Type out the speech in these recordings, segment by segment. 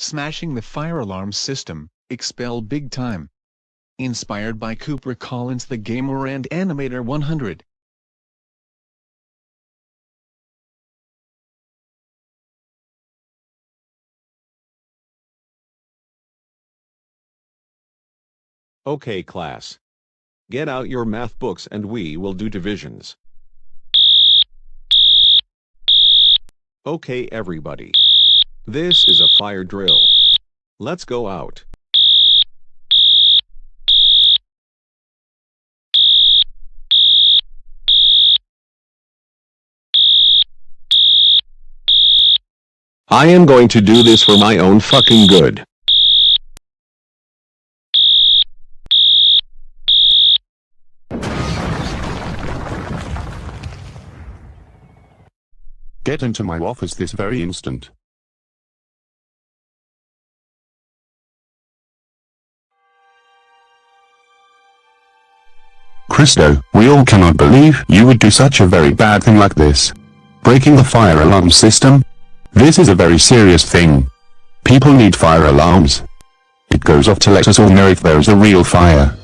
Smashing the fire alarm system, expel big time. Inspired by Cooper Collins the Gamer and Animator 100. Okay class. Get out your math books and we will do divisions. Okay everybody. This is a fire drill. Let's go out. I am going to do this for my own fucking good. Get into my office this very instant. Christo, we all cannot believe you would do such a very bad thing like this. Breaking the fire alarm system? This is a very serious thing. People need fire alarms. It goes off to let us all know if there is a real fire.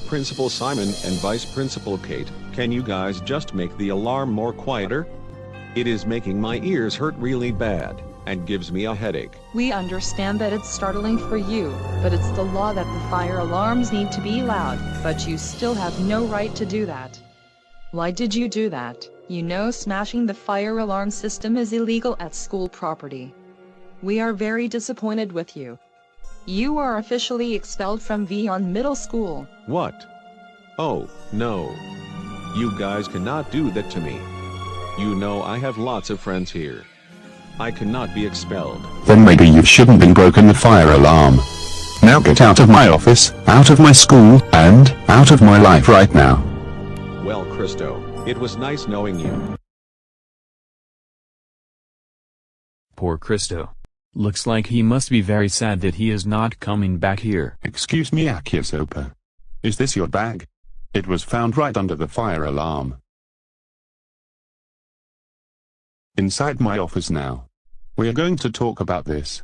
Principal Simon and Vice Principal Kate, can you guys just make the alarm more quieter? It is making my ears hurt really bad, and gives me a headache. We understand that it's startling for you, but it's the law that the fire alarms need to be loud, but you still have no right to do that. Why did you do that? You know smashing the fire alarm system is illegal at school property. We are very disappointed with you. You are officially expelled from Vion Middle School. What? Oh, no. You guys cannot do that to me. You know I have lots of friends here. I cannot be expelled. Then maybe you shouldn't have broken the fire alarm. Now get out of my office, out of my school, and out of my life right now. Well, Christo, it was nice knowing you. Poor Christo. Looks like he must be very sad that he is not coming back here. Excuse me, Akiasopa. Is this your bag? It was found right under the fire alarm. Inside my office now. We are going to talk about this.